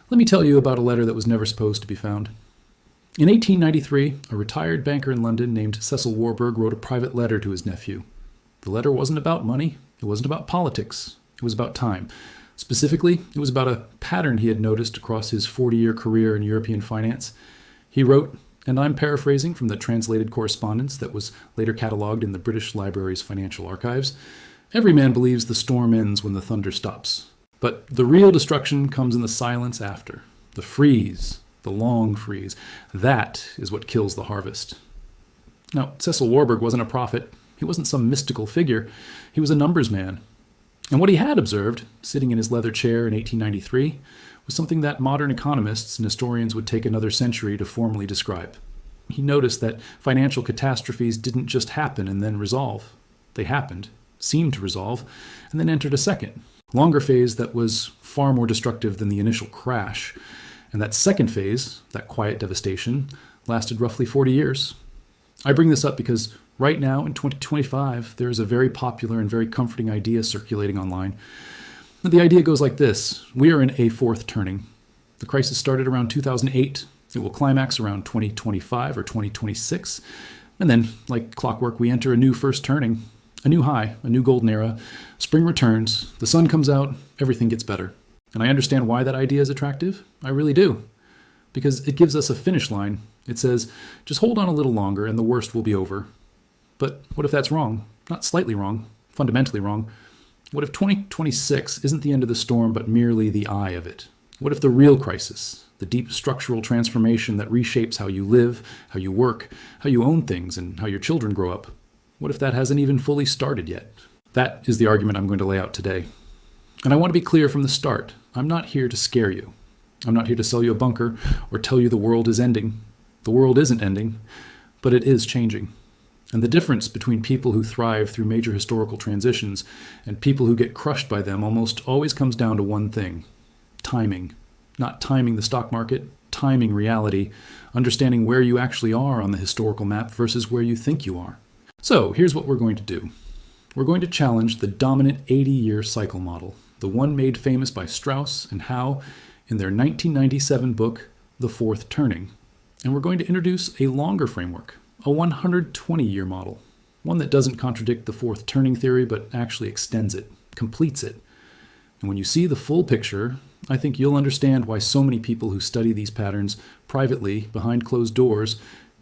Let me tell you about a letter that was never supposed to be found. In 1893, a retired banker in London named Cecil Warburg wrote a private letter to his nephew. The letter wasn't about money, it wasn't about politics, it was about time. Specifically, it was about a pattern he had noticed across his 40-year career in European finance. He wrote, and I'm paraphrasing from the translated correspondence that was later catalogued in the British Library's financial archives, "Every man believes the storm ends when the thunder stops. But the real destruction comes in the silence after, the freeze, the long freeze. That is what kills the harvest." Now, Cecil Warburg wasn't a prophet. He wasn't some mystical figure. He was a numbers man. And what he had observed, sitting in his leather chair in 1893, was something that modern economists and historians would take another century to formally describe. He noticed that financial catastrophes didn't just happen and then resolve. They happened, seemed to resolve, and then entered a second, longer phase that was far more destructive than the initial crash. And that second phase, that quiet devastation, lasted roughly 40 years. I bring this up because right now in 2025, there is a very popular and very comforting idea circulating online. The idea goes like this. We are in a fourth turning. The crisis started around 2008. It will climax around 2025 or 2026. And then, like clockwork, we enter a new first turning, a new high, a new golden era. Spring returns, the sun comes out, everything gets better. And I understand why that idea is attractive. I really do. Because it gives us a finish line. It says, just hold on a little longer and the worst will be over. But what if that's wrong? Not slightly wrong, fundamentally wrong. What if 2026 isn't the end of the storm, but merely the eye of it? What if the real crisis, the deep structural transformation that reshapes how you live, how you work, how you own things, and how your children grow up, what if that hasn't even fully started yet? That is the argument I'm going to lay out today. And I want to be clear from the start. I'm not here to scare you. I'm not here to sell you a bunker or tell you the world is ending. The world isn't ending, but it is changing. And the difference between people who thrive through major historical transitions and people who get crushed by them almost always comes down to one thing: timing. Not timing the stock market, timing reality, understanding where you actually are on the historical map versus where you think you are. So here's what we're going to do. We're going to challenge the dominant 80-year cycle model, the one made famous by Strauss and Howe in their 1997 book, The Fourth Turning. And we're going to introduce a longer framework, a 120-year model, one that doesn't contradict the fourth turning theory, but actually extends it, completes it. And when you see the full picture, I think you'll understand why so many people who study these patterns privately, behind closed doors,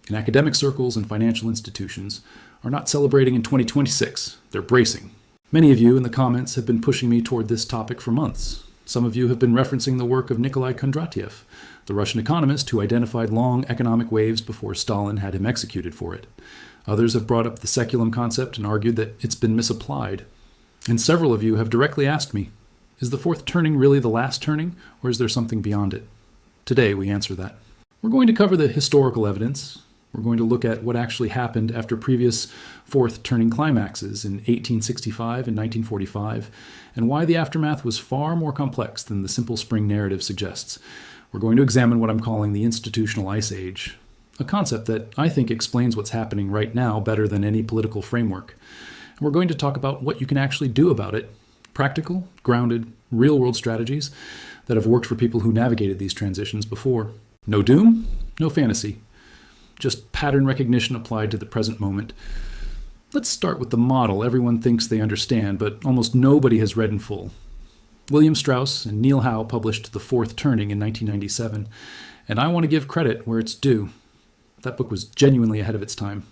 in academic circles and financial institutions, are not celebrating in 2026. They're bracing. Many of you in the comments have been pushing me toward this topic for months. Some of you have been referencing the work of Kondratiev, the Russian economist who identified long economic waves before Stalin had him executed for it. Others have brought up the Saeculum concept and argued that it's been misapplied. And several of you have directly asked me, is the fourth turning really the last turning, or is there something beyond it? Today we answer that. We're going to cover the historical evidence. We're going to look at what actually happened after previous fourth turning climaxes in 1865 and 1945, and why the aftermath was far more complex than the simple spring narrative suggests. We're going to examine what I'm calling the institutional ice age, a concept that I think explains what's happening right now better than any political framework. And we're going to talk about what you can actually do about it, practical, grounded, real-world strategies that have worked for people who navigated these transitions before. No doom, no fantasy. Just pattern recognition applied to the present moment. Let's start with the model everyone thinks they understand, but almost nobody has read in full. William Strauss and Neil Howe published The Fourth Turning in 1997, and I want to give credit where it's due. That book was genuinely ahead of its time.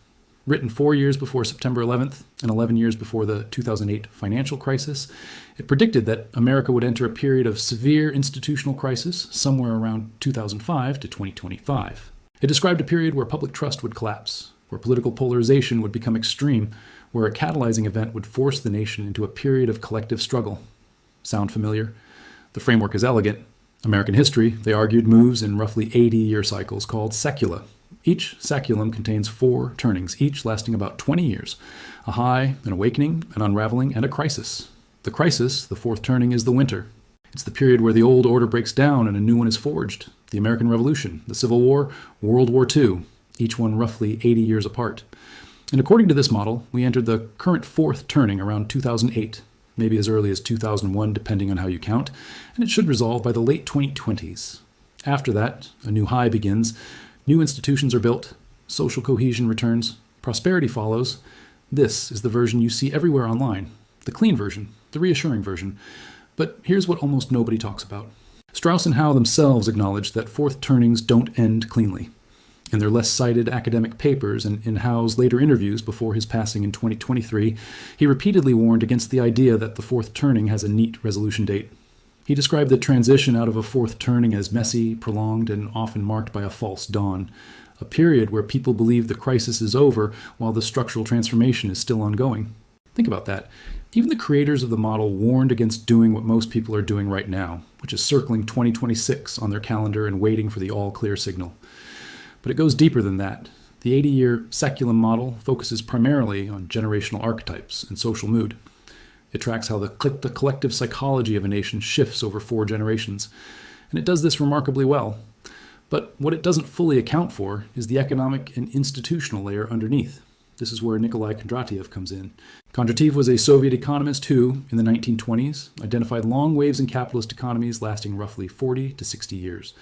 Written 4 years before September 11th and 11 years before the 2008 financial crisis, it predicted that America would enter a period of severe institutional crisis somewhere around 2005 to 2025. It described a period where public trust would collapse, where political polarization would become extreme, where a catalyzing event would force the nation into a period of collective struggle. Sound familiar? The framework is elegant. American history, they argued, moves in roughly 80-year cycles called saecula. Each saeculum contains 4 turnings, each lasting about 20 years. A high, an awakening, an unraveling, and a crisis. The crisis, the fourth turning, is the winter. It's the period where the old order breaks down and a new one is forged. The American Revolution, the Civil War, World War II, each one roughly 80 years apart. And according to this model, we entered the current fourth turning around 2008. maybe as early as 2001 depending on how you count, and it should resolve by the late 2020s. After that, a new high begins, new institutions are built, social cohesion returns, prosperity follows. This is the version you see everywhere online, the clean version, the reassuring version. But here's what almost nobody talks about. Strauss and Howe themselves acknowledge that fourth turnings don't end cleanly. In their less cited academic papers and in Howe's later interviews before his passing in 2023, he repeatedly warned against the idea that the fourth turning has a neat resolution date. He described the transition out of a fourth turning as messy, prolonged, and often marked by a false dawn, a period where people believe the crisis is over while the structural transformation is still ongoing. Think about that. Even the creators of the model warned against doing what most people are doing right now, which is circling 2026 on their calendar and waiting for the all-clear signal. But it goes deeper than that. The 80-year Saeculum model focuses primarily on generational archetypes and social mood. It tracks how the collective psychology of a nation shifts over 4 generations, and it does this remarkably well. But what it doesn't fully account for is the economic and institutional layer underneath. This is where Kondratiev comes in. Kondratiev was a Soviet economist who, in the 1920s, identified long waves in capitalist economies lasting roughly 40 to 60 years.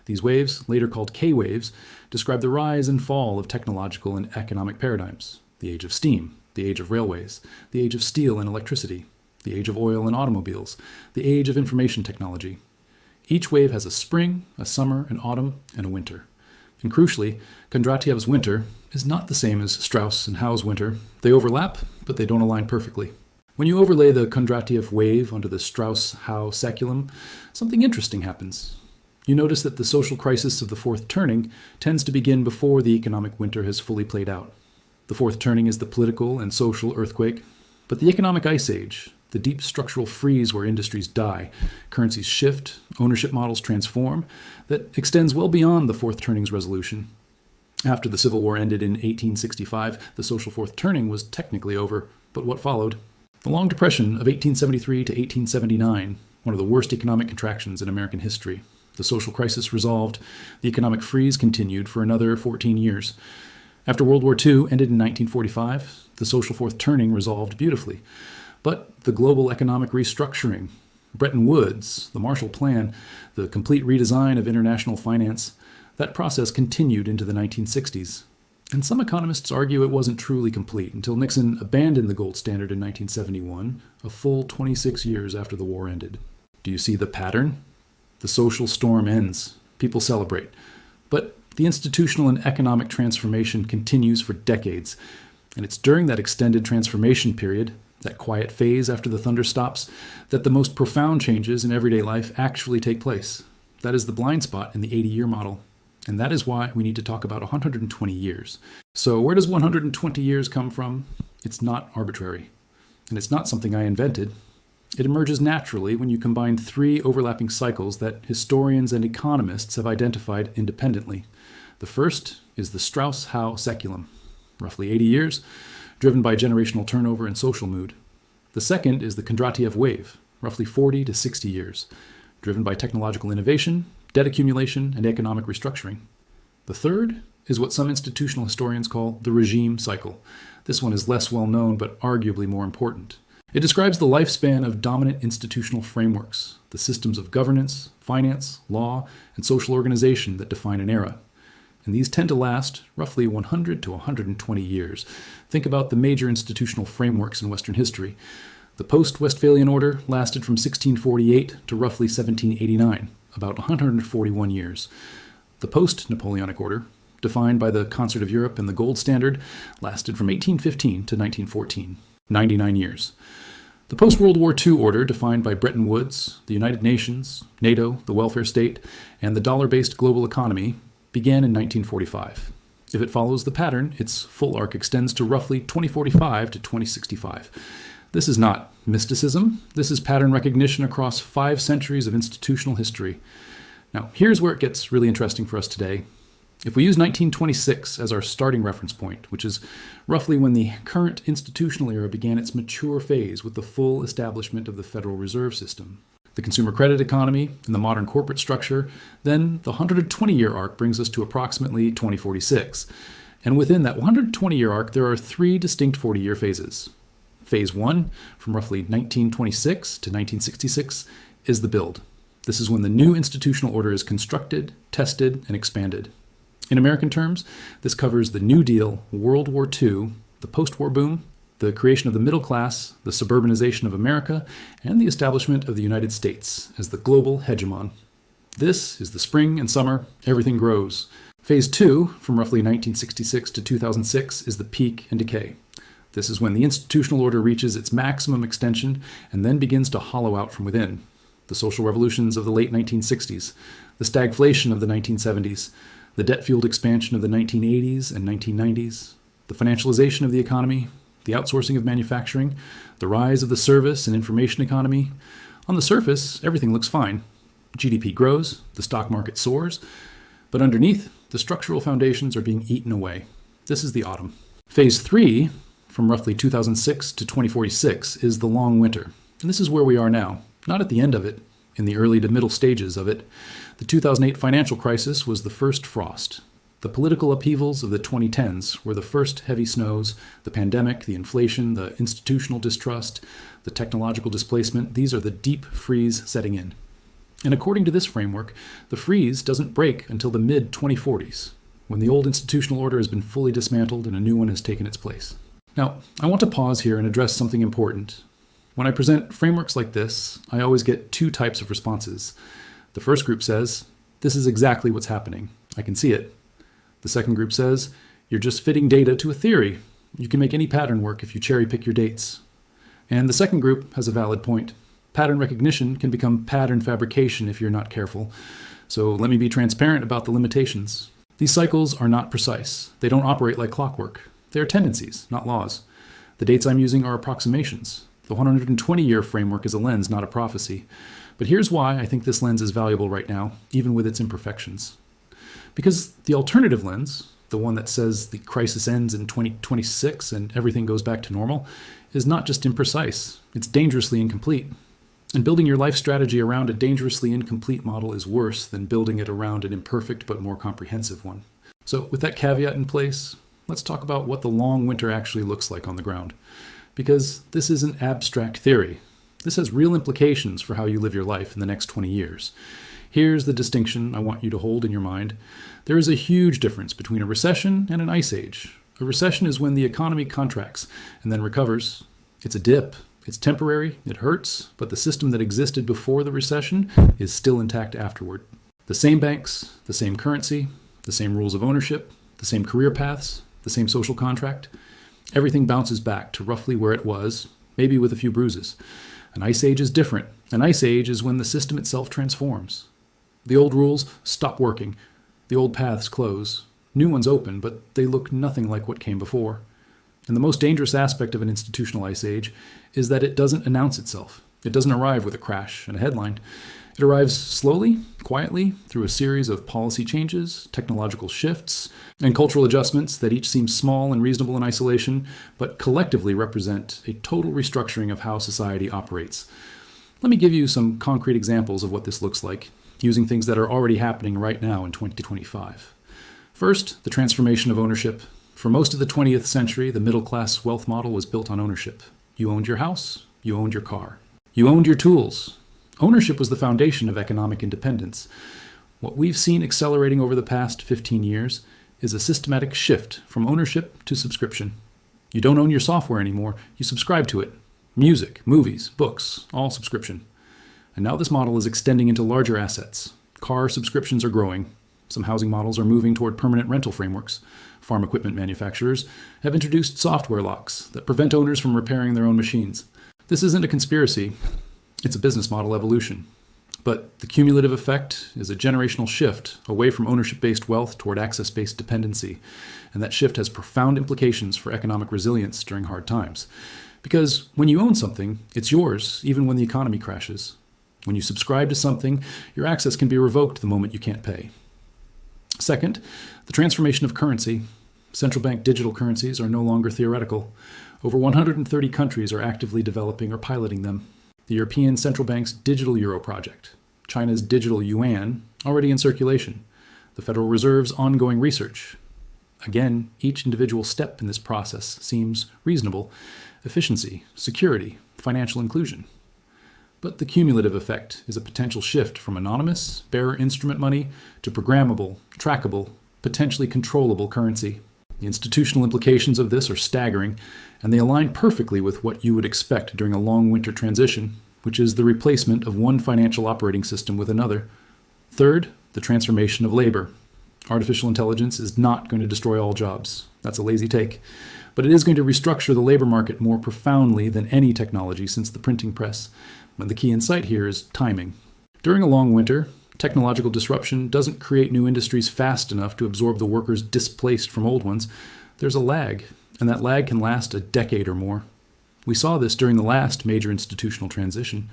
These waves, later called K-waves, describe the rise and fall of technological and economic paradigms. The age of steam, the age of railways, the age of steel and electricity, the age of oil and automobiles, the age of information technology. Each wave has a spring, a summer, an autumn, and a winter. And crucially, Kondratiev's winter is not the same as Strauss and Howe's winter. They overlap, but they don't align perfectly. When you overlay the Kondratiev wave onto the Strauss-Howe Saeculum, something interesting happens. You notice that the social crisis of the fourth turning tends to begin before the economic winter has fully played out. The fourth turning is the political and social earthquake, but the economic ice age, the deep structural freeze where industries die, currencies shift, ownership models transform, that extends well beyond the fourth turning's resolution. After the Civil War ended in 1865, the social fourth turning was technically over, but what followed? The Long Depression of 1873 to 1879, one of the worst economic contractions in American history. The social crisis resolved, the economic freeze continued for another 14 years. After World War II ended in 1945, the social fourth turning resolved beautifully. But the global economic restructuring, Bretton Woods, the Marshall Plan, the complete redesign of international finance, that process continued into the 1960s. And some economists argue it wasn't truly complete until Nixon abandoned the gold standard in 1971, a full 26 years after the war ended. Do you see the pattern? The social storm ends. People celebrate. But the institutional and economic transformation continues for decades. And it's during that extended transformation period, that quiet phase after the thunder stops, that the most profound changes in everyday life actually take place. That is the blind spot in the 80-year model. And that is why we need to talk about 120 years. So where does 120 years come from? It's not arbitrary. And it's not something I invented. It emerges naturally when you combine 3 overlapping cycles that historians and economists have identified independently. The first is the Strauss-Howe Saeculum, roughly 80 years, driven by generational turnover and social mood. The second is the Kondratiev wave, roughly 40 to 60 years, driven by technological innovation, debt accumulation, and economic restructuring. The third is what some institutional historians call the regime cycle. This one is less well known, but arguably more important. It describes the lifespan of dominant institutional frameworks, the systems of governance, finance, law, and social organization that define an era. And these tend to last roughly 100 to 120 years. Think about the major institutional frameworks in Western history. The post-Westphalian order lasted from 1648 to roughly 1789, about 141 years. The post-Napoleonic order, defined by the Concert of Europe and the Gold Standard, lasted from 1815 to 1914, 99 years. The post-World War II order, defined by Bretton Woods, the United Nations, NATO, the welfare state, and the dollar-based global economy, began in 1945. If it follows the pattern, its full arc extends to roughly 2045 to 2065. This is not mysticism. This is pattern recognition across 5 centuries of institutional history. Now, here's where it gets really interesting for us today. If we use 1926 as our starting reference point, which is roughly when the current institutional era began its mature phase with the full establishment of the Federal Reserve System, the consumer credit economy, and the modern corporate structure, then the 120-year arc brings us to approximately 2046. And within that 120-year arc, there are 3 distinct 40-year phases. Phase 1, from roughly 1926 to 1966, is the build. This is when the new institutional order is constructed, tested, and expanded. In American terms, this covers the New Deal, World War II, the post-war boom, the creation of the middle class, the suburbanization of America, and the establishment of the United States as the global hegemon. This is the spring and summer, everything grows. Phase 2, from roughly 1966 to 2006, is the peak and decay. This is when the institutional order reaches its maximum extension and then begins to hollow out from within. The social revolutions of the late 1960s, the stagflation of the 1970s, the debt-fueled expansion of the 1980s and 1990s, the financialization of the economy, the outsourcing of manufacturing, the rise of the service and information economy. On the surface, everything looks fine. GDP grows, the stock market soars, but underneath, the structural foundations are being eaten away. This is the autumn. Phase 3, from roughly 2006 to 2046, is the long winter. And this is where we are now, not at the end of it, in the early to middle stages of it. The 2008 financial crisis was the first frost. The political upheavals of the 2010s were the first heavy snows. The pandemic, the inflation, the institutional distrust, the technological displacement, these are the deep freeze setting in. And according to this framework, the freeze doesn't break until the mid-2040s, when the old institutional order has been fully dismantled and a new one has taken its place. Now, I want to pause here and address something important. When I present frameworks like this, I always get two types of responses. The first group says, this is exactly what's happening. I can see it. The second group says, you're just fitting data to a theory. You can make any pattern work if you cherry pick your dates. And the second group has a valid point. Pattern recognition can become pattern fabrication if you're not careful. So let me be transparent about the limitations. These cycles are not precise. They don't operate like clockwork. They are tendencies, not laws. The dates I'm using are approximations. The 120-year framework is a lens, not a prophecy. But here's why I think this lens is valuable right now, even with its imperfections. Because the alternative lens, the one that says the crisis ends in 2026 and everything goes back to normal, is not just imprecise, it's dangerously incomplete. And building your life strategy around a dangerously incomplete model is worse than building it around an imperfect but more comprehensive one. So with that caveat in place, let's talk about what the long winter actually looks like on the ground. Because this isn't abstract theory. This has real implications for how you live your life in the next 20 years. Here's the distinction I want you to hold in your mind. There is a huge difference between a recession and an ice age. A recession is when the economy contracts and then recovers. It's a dip. It's temporary. It hurts. But the system that existed before the recession is still intact afterward. The same banks, the same currency, the same rules of ownership, the same career paths, the same social contract. Everything bounces back to roughly where it was, maybe with a few bruises. An ice age is different. An ice age is when the system itself transforms. The old rules stop working. The old paths close. New ones open, but they look nothing like what came before. And the most dangerous aspect of an institutional ice age is that it doesn't announce itself. It doesn't arrive with a crash and a headline. It arrives slowly, quietly, through a series of policy changes, technological shifts, and cultural adjustments that each seem small and reasonable in isolation, but collectively represent a total restructuring of how society operates. Let me give you some concrete examples of what this looks like, using things that are already happening right now in 2025. First, the transformation of ownership. For most of the 20th century, the middle-class wealth model was built on ownership. You owned your house, you owned your car. You owned your tools. Ownership was the foundation of economic independence. What we've seen accelerating over the past 15 years is a systematic shift from ownership to subscription. You don't own your software anymore, you subscribe to it. Music, movies, books, all subscription. And now this model is extending into larger assets. Car subscriptions are growing. Some housing models are moving toward permanent rental frameworks. Farm equipment manufacturers have introduced software locks that prevent owners from repairing their own machines. This isn't a conspiracy. It's a business model evolution. But the cumulative effect is a generational shift away from ownership-based wealth toward access-based dependency. And that shift has profound implications for economic resilience during hard times. Because when you own something, it's yours, even when the economy crashes. When you subscribe to something, your access can be revoked the moment you can't pay. Second, the transformation of currency. Central bank digital currencies are no longer theoretical. Over 130 countries are actively developing or piloting them. The European Central Bank's digital euro project, China's digital yuan, already in circulation, the Federal Reserve's ongoing research. Again, each individual step in this process seems reasonable: efficiency, security, financial inclusion. But the cumulative effect is a potential shift from anonymous, bearer instrument money to programmable, trackable, potentially controllable currency. The institutional implications of this are staggering, and they align perfectly with what you would expect during a long winter transition, which is the replacement of one financial operating system with another. Third, the transformation of labor. Artificial intelligence is not going to destroy all jobs. That's a lazy take. But it is going to restructure the labor market more profoundly than any technology since the printing press. And the key insight here is timing. During a long winter, technological disruption doesn't create new industries fast enough to absorb the workers displaced from old ones. There's a lag, and that lag can last a decade or more. We saw this during the last major institutional transition.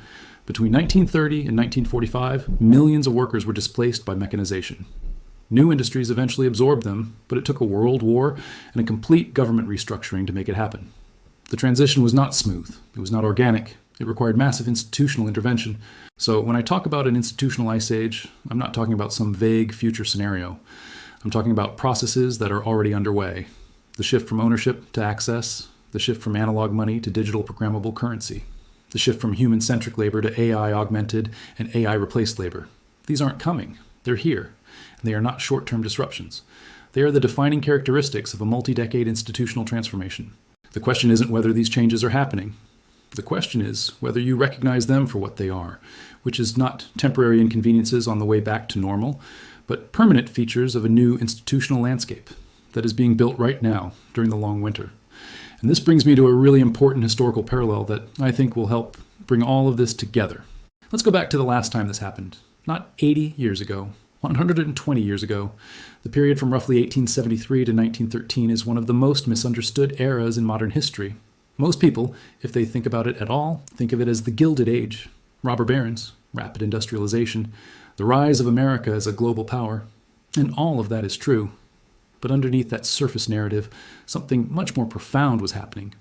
Between 1930 and 1945, millions of workers were displaced by mechanization. New industries eventually absorbed them, but it took a world war and a complete government restructuring to make it happen. The transition was not smooth. It was not organic. It required massive institutional intervention. So when I talk about an institutional ice age, I'm not talking about some vague future scenario. I'm talking about processes that are already underway. The shift from ownership to access, the shift from analog money to digital programmable currency, the shift from human-centric labor to AI-augmented and AI-replaced labor. These aren't coming. They're here. And they are not short-term disruptions. They are the defining characteristics of a multi-decade institutional transformation. The question isn't whether these changes are happening. The question is whether you recognize them for what they are, which is not temporary inconveniences on the way back to normal, but permanent features of a new institutional landscape that is being built right now during the long winter. And this brings me to a really important historical parallel that I think will help bring all of this together. Let's go back to the last time this happened. Not 80 years ago, 120 years ago. The period from roughly 1873 to 1913 is one of the most misunderstood eras in modern history. Most people, if they think about it at all, think of it as the Gilded Age, robber barons, rapid industrialization, the rise of America as a global power. And all of that is true. But underneath that surface narrative, something much more profound was happening.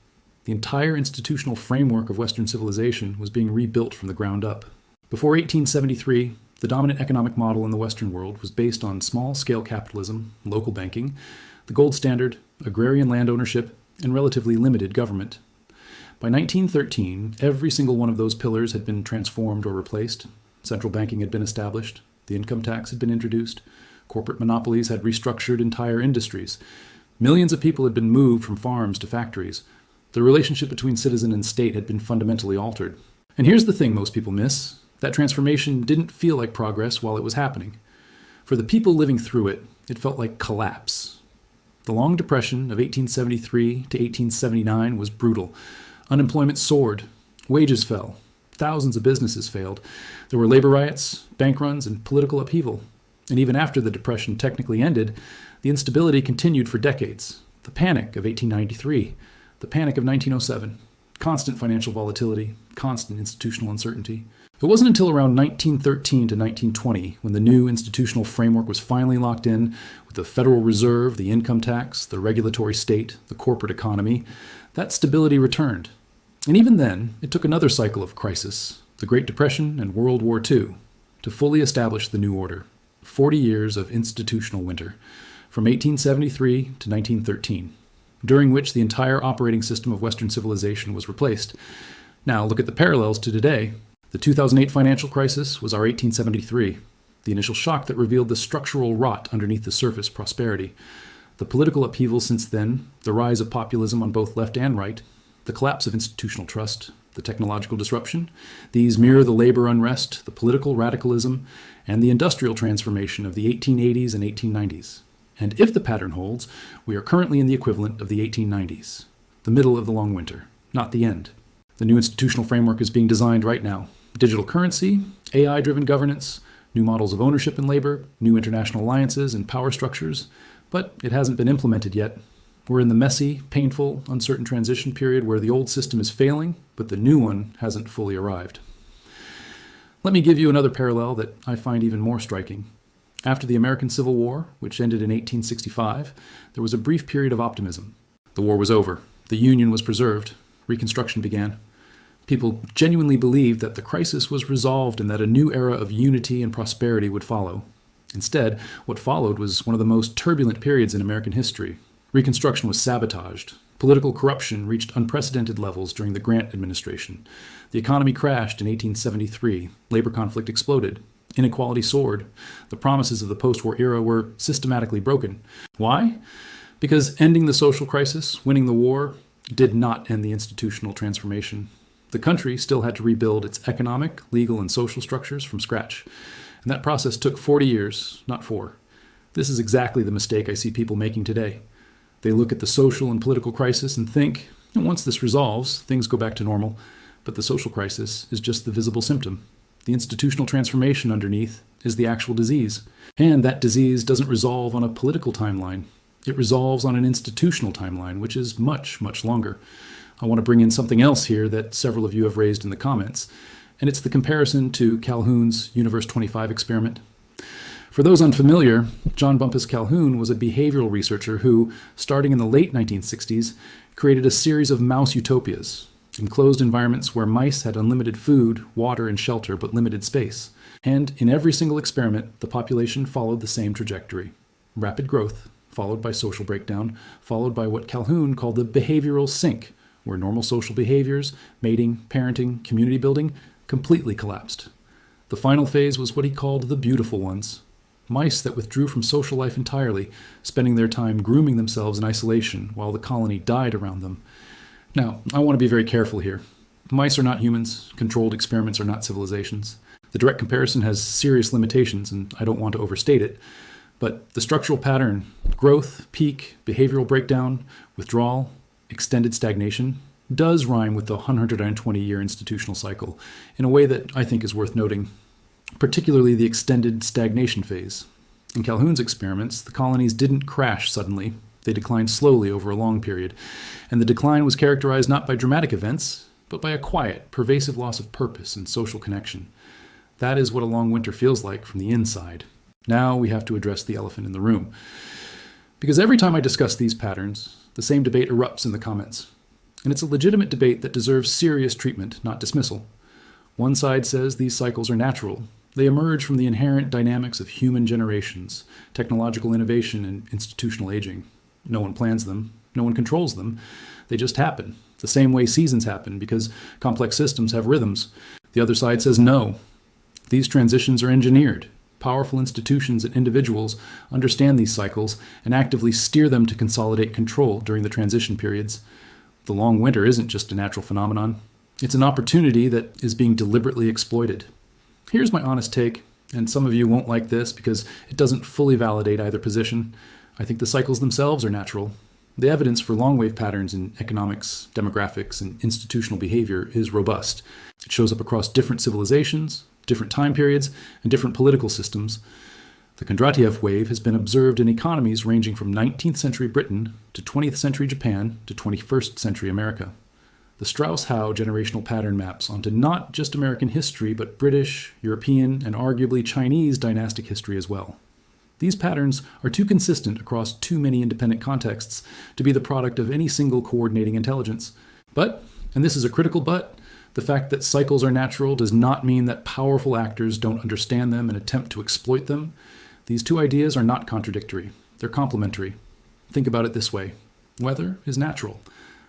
The entire institutional framework of Western civilization was being rebuilt from the ground up. Before 1873, the dominant economic model in the Western world was based on small-scale capitalism, local banking, the gold standard, agrarian land ownership, and relatively limited government. By 1913, every single one of those pillars had been transformed or replaced. Central banking had been established. The income tax had been introduced. Corporate monopolies had restructured entire industries. Millions of people had been moved from farms to factories. The relationship between citizen and state had been fundamentally altered. And here's the thing most people miss. That transformation didn't feel like progress while it was happening. For the people living through it, it felt like collapse. The Long Depression of 1873 to 1879 was brutal. Unemployment soared. Wages fell. Thousands of businesses failed. There were labor riots, bank runs, and political upheaval. And even after the Depression technically ended, the instability continued for decades. The Panic of 1893, the Panic of 1907, constant financial volatility, constant institutional uncertainty. It wasn't until around 1913 to 1920 when the new institutional framework was finally locked in with the Federal Reserve, the income tax, the regulatory state, the corporate economy, that stability returned. And even then, it took another cycle of crisis, the Great Depression and World War II, to fully establish the new order. 40 years of institutional winter, from 1873 to 1913, during which the entire operating system of Western civilization was replaced. Now look at the parallels to today. The 2008 financial crisis was our 1873, the initial shock that revealed the structural rot underneath the surface prosperity. The political upheaval since then, the rise of populism on both left and right, the collapse of institutional trust, the technological disruption, these mirror the labor unrest, the political radicalism, and the industrial transformation of the 1880s and 1890s. And if the pattern holds, we are currently in the equivalent of the 1890s, the middle of the long winter, not the end. The new institutional framework is being designed right now. Digital currency, AI-driven governance, new models of ownership and labor, new international alliances and power structures, but it hasn't been implemented yet. We're in the messy, painful, uncertain transition period where the old system is failing, but the new one hasn't fully arrived. Let me give you another parallel that I find even more striking. After the American Civil War, which ended in 1865, there was a brief period of optimism. The war was over. The Union was preserved. Reconstruction began. People genuinely believed that the crisis was resolved and that a new era of unity and prosperity would follow. Instead, what followed was one of the most turbulent periods in American history. Reconstruction was sabotaged. Political corruption reached unprecedented levels during the Grant administration. The economy crashed in 1873. Labor conflict exploded. Inequality soared. The promises of the post-war era were systematically broken. Why? Because ending the social crisis, winning the war, did not end the institutional transformation. The country still had to rebuild its economic, legal, and social structures from scratch. And that process took 40 years, not 4. This is exactly the mistake I see people making today. They look at the social and political crisis and think, once this resolves, things go back to normal. But the social crisis is just the visible symptom. The institutional transformation underneath is the actual disease. And that disease doesn't resolve on a political timeline. It resolves on an institutional timeline, which is much, much longer. I want to bring in something else here that several of you have raised in the comments, and it's the comparison to Calhoun's Universe 25 experiment. For those unfamiliar, John Bumpus Calhoun was a behavioral researcher who, starting in the late 1960s, created a series of mouse utopias, enclosed environments where mice had unlimited food, water, and shelter, but limited space. And in every single experiment, the population followed the same trajectory. Rapid growth, followed by social breakdown, followed by what Calhoun called the behavioral sink, where normal social behaviors, mating, parenting, community building, completely collapsed. The final phase was what he called the beautiful ones. Mice that withdrew from social life entirely, spending their time grooming themselves in isolation while the colony died around them. Now, I want to be very careful here. Mice are not humans. Controlled experiments are not civilizations. The direct comparison has serious limitations, and I don't want to overstate it. But the structural pattern, growth, peak, behavioral breakdown, withdrawal, extended stagnation, does rhyme with the 120-year institutional cycle in a way that I think is worth noting, particularly the extended stagnation phase. In Calhoun's experiments, the colonies didn't crash suddenly. They declined slowly over a long period, and the decline was characterized not by dramatic events, but by a quiet, pervasive loss of purpose and social connection. That is what a long winter feels like from the inside. Now we have to address the elephant in the room. Because every time I discuss these patterns, the same debate erupts in the comments. And it's a legitimate debate that deserves serious treatment, not dismissal. One side says these cycles are natural. They emerge from the inherent dynamics of human generations, technological innovation, and institutional aging. No one plans them. No one controls them. They just happen, the same way seasons happen, because complex systems have rhythms. The other side says no. These transitions are engineered. Powerful institutions and individuals understand these cycles and actively steer them to consolidate control during the transition periods. The long winter isn't just a natural phenomenon. It's an opportunity that is being deliberately exploited. Here's my honest take, and some of you won't like this because it doesn't fully validate either position. I think the cycles themselves are natural. The evidence for long-wave patterns in economics, demographics, and institutional behavior is robust. It shows up across different civilizations, different time periods, and different political systems. The Kondratiev wave has been observed in economies ranging from 19th century Britain to 20th century Japan to 21st century America. The Strauss-Howe generational pattern maps onto not just American history, but British, European, and arguably Chinese dynastic history as well. These patterns are too consistent across too many independent contexts to be the product of any single coordinating intelligence. But, and this is a critical but, the fact that cycles are natural does not mean that powerful actors don't understand them and attempt to exploit them. These two ideas are not contradictory. They're complementary. Think about it this way. Weather is natural.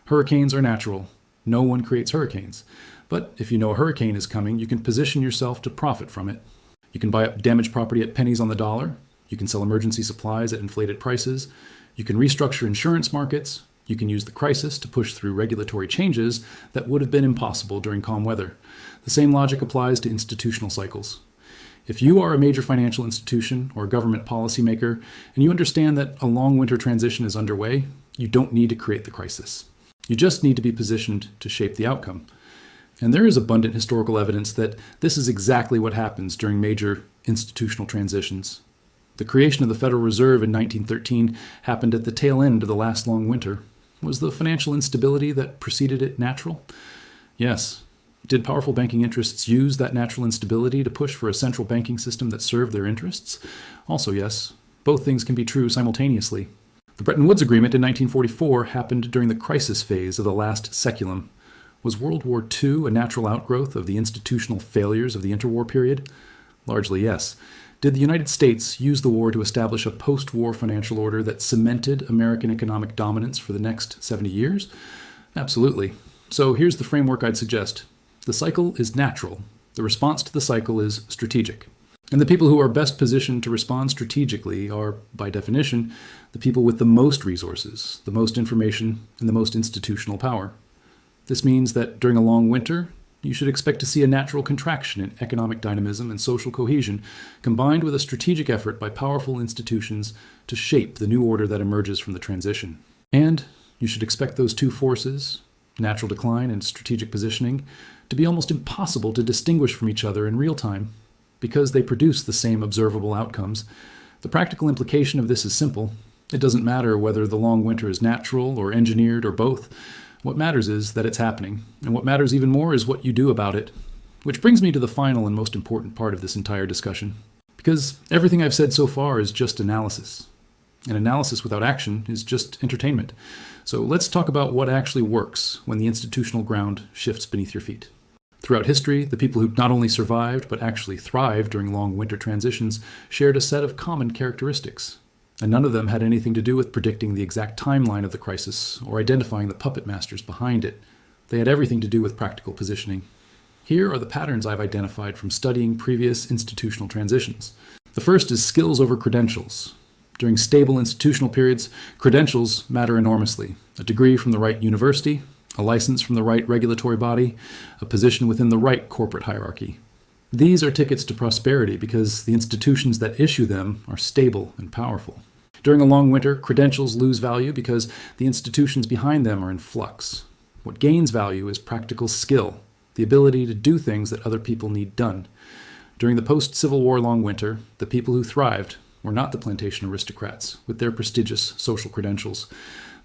Hurricanes are natural. No one creates hurricanes. But if you know a hurricane is coming, you can position yourself to profit from it. You can buy up damaged property at pennies on the dollar. You can sell emergency supplies at inflated prices. You can restructure insurance markets. You can use the crisis to push through regulatory changes that would have been impossible during calm weather. The same logic applies to institutional cycles. If you are a major financial institution or government policymaker, and you understand that a long winter transition is underway, you don't need to create the crisis. You just need to be positioned to shape the outcome. And there is abundant historical evidence that this is exactly what happens during major institutional transitions. The creation of the Federal Reserve in 1913 happened at the tail end of the last long winter. Was the financial instability that preceded it natural? Yes. Did powerful banking interests use that natural instability to push for a central banking system that served their interests? Also yes. Both things can be true simultaneously. The Bretton Woods Agreement in 1944 happened during the crisis phase of the last Saeculum. Was World War II a natural outgrowth of the institutional failures of the interwar period? Largely yes. Did the United States use the war to establish a post-war financial order that cemented American economic dominance for the next 70 years? Absolutely. So here's the framework I'd suggest. The cycle is natural. The response to the cycle is strategic. And the people who are best positioned to respond strategically are, by definition, the people with the most resources, the most information, and the most institutional power. This means that during a long winter, you should expect to see a natural contraction in economic dynamism and social cohesion, combined with a strategic effort by powerful institutions to shape the new order that emerges from the transition. And you should expect those two forces, natural decline and strategic positioning, to be almost impossible to distinguish from each other in real time, because they produce the same observable outcomes. The practical implication of this is simple. It doesn't matter whether the long winter is natural or engineered or both. What matters is that it's happening, and what matters even more is what you do about it. Which brings me to the final and most important part of this entire discussion. Because everything I've said so far is just analysis. And analysis without action is just entertainment. So let's talk about what actually works when the institutional ground shifts beneath your feet. Throughout history, the people who not only survived but actually thrived during long winter transitions shared a set of common characteristics. And none of them had anything to do with predicting the exact timeline of the crisis or identifying the puppet masters behind it. They had everything to do with practical positioning. Here are the patterns I've identified from studying previous institutional transitions. The first is skills over credentials. During stable institutional periods, credentials matter enormously. A degree from the right university, a license from the right regulatory body, a position within the right corporate hierarchy. These are tickets to prosperity because the institutions that issue them are stable and powerful. During a long winter, credentials lose value because the institutions behind them are in flux. What gains value is practical skill, the ability to do things that other people need done. During the post-Civil War long winter, the people who thrived were not the plantation aristocrats with their prestigious social credentials.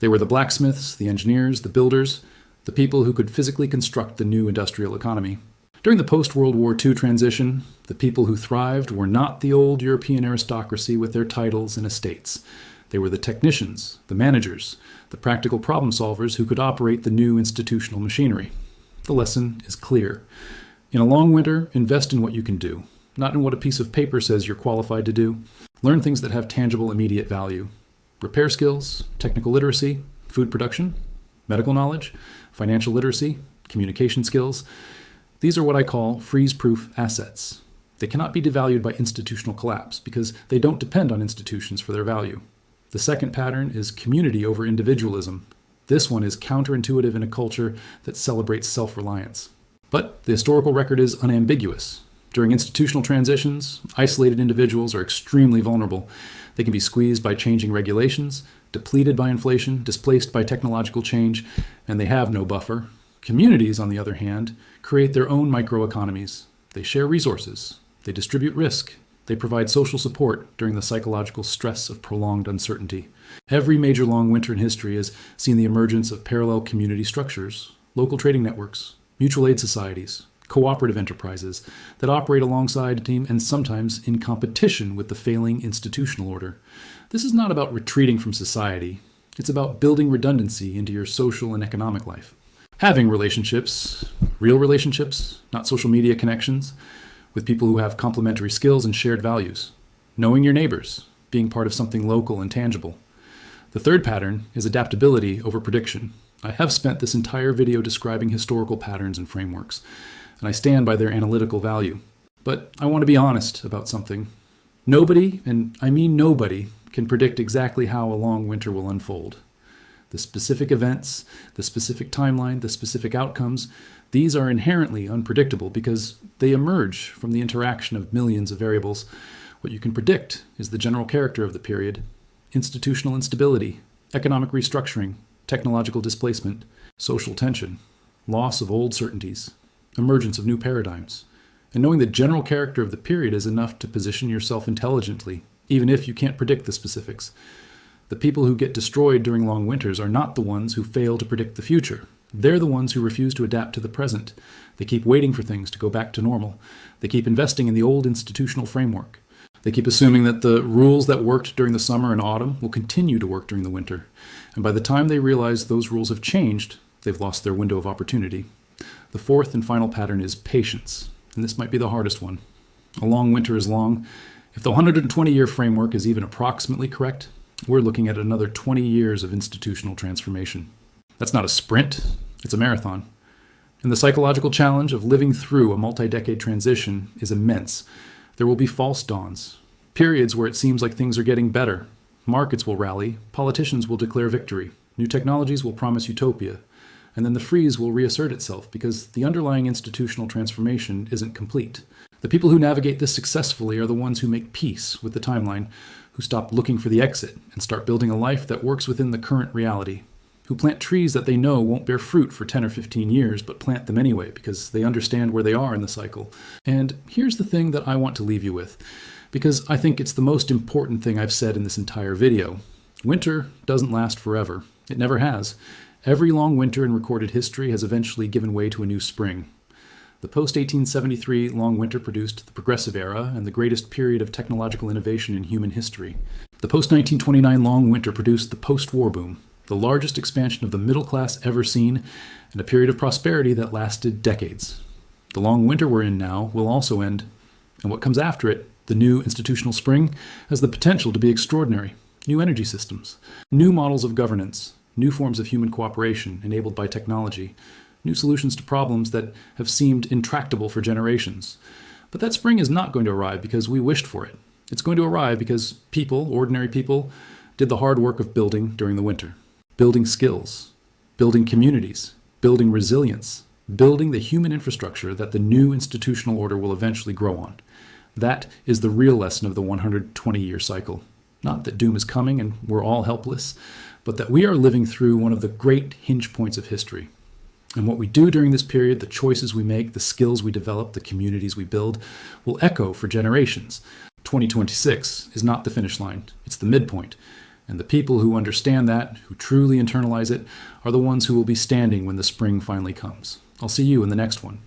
They were the blacksmiths, the engineers, the builders, the people who could physically construct the new industrial economy. During the post-World War II transition, the people who thrived were not the old European aristocracy with their titles and estates. They were the technicians, the managers, the practical problem solvers who could operate the new institutional machinery. The lesson is clear. In a long winter, invest in what you can do, not in what a piece of paper says you're qualified to do. Learn things that have tangible, immediate value. Repair skills, technical literacy, food production, medical knowledge, financial literacy, communication skills. These are what I call freeze-proof assets. They cannot be devalued by institutional collapse because they don't depend on institutions for their value. The second pattern is community over individualism. This one is counterintuitive in a culture that celebrates self-reliance. But the historical record is unambiguous. During institutional transitions, isolated individuals are extremely vulnerable. They can be squeezed by changing regulations, depleted by inflation, displaced by technological change, and they have no buffer. Communities, on the other hand, create their own microeconomies. They share resources. They distribute risk. They provide social support during the psychological stress of prolonged uncertainty. Every major long winter in history has seen the emergence of parallel community structures, local trading networks, mutual aid societies, cooperative enterprises that operate alongside a team and sometimes in competition with the failing institutional order. This is not about retreating from society. It's about building redundancy into your social and economic life. Having relationships, real relationships, not social media connections, with people who have complementary skills and shared values. Knowing your neighbors, being part of something local and tangible. The third pattern is adaptability over prediction. I have spent this entire video describing historical patterns and frameworks, and I stand by their analytical value. But I want to be honest about something. Nobody, and I mean nobody, can predict exactly how a long winter will unfold. The specific events, the specific timeline, the specific outcomes, these are inherently unpredictable because they emerge from the interaction of millions of variables. What you can predict is the general character of the period, institutional instability, economic restructuring, technological displacement, social tension, loss of old certainties, emergence of new paradigms. And knowing the general character of the period is enough to position yourself intelligently, even if you can't predict the specifics. The people who get destroyed during long winters are not the ones who fail to predict the future. They're the ones who refuse to adapt to the present. They keep waiting for things to go back to normal. They keep investing in the old institutional framework. They keep assuming that the rules that worked during the summer and autumn will continue to work during the winter. And by the time they realize those rules have changed, they've lost their window of opportunity. The fourth and final pattern is patience. And this might be the hardest one. A long winter is long, If the 120-year framework is even approximately correct, we're looking at another 20 years of institutional transformation. That's not a sprint, it's a marathon. And the psychological challenge of living through a multi-decade transition is immense. There will be false dawns, periods where it seems like things are getting better. Markets will rally, politicians will declare victory, new technologies will promise utopia, and then the freeze will reassert itself because the underlying institutional transformation isn't complete. The people who navigate this successfully are the ones who make peace with the timeline, who stop looking for the exit and start building a life that works within the current reality, who plant trees that they know won't bear fruit for 10 or 15 years, but plant them anyway because they understand where they are in the cycle. And here's the thing that I want to leave you with, because I think it's the most important thing I've said in this entire video. Winter doesn't last forever. It never has. Every long winter in recorded history has eventually given way to a new spring. The post-1873 long winter produced the Progressive Era and the greatest period of technological innovation in human history. The post-1929 long winter produced the post-war boom, the largest expansion of the middle class ever seen, and a period of prosperity that lasted decades. The long winter we're in now will also end, and what comes after it, the new institutional spring, has the potential to be extraordinary. New energy systems, new models of governance, new forms of human cooperation enabled by technology, new solutions to problems that have seemed intractable for generations. But that spring is not going to arrive because we wished for it. It's going to arrive because people, ordinary people, did the hard work of building during the winter. Building skills, building communities, building resilience, building the human infrastructure that the new institutional order will eventually grow on. That is the real lesson of the 120-year cycle. Not that doom is coming and we're all helpless, but that we are living through one of the great hinge points of history. And what we do during this period, the choices we make, the skills we develop, the communities we build, will echo for generations. 2026 is not the finish line, it's the midpoint. And the people who understand that, who truly internalize it, are the ones who will be standing when the spring finally comes. I'll see you in the next one.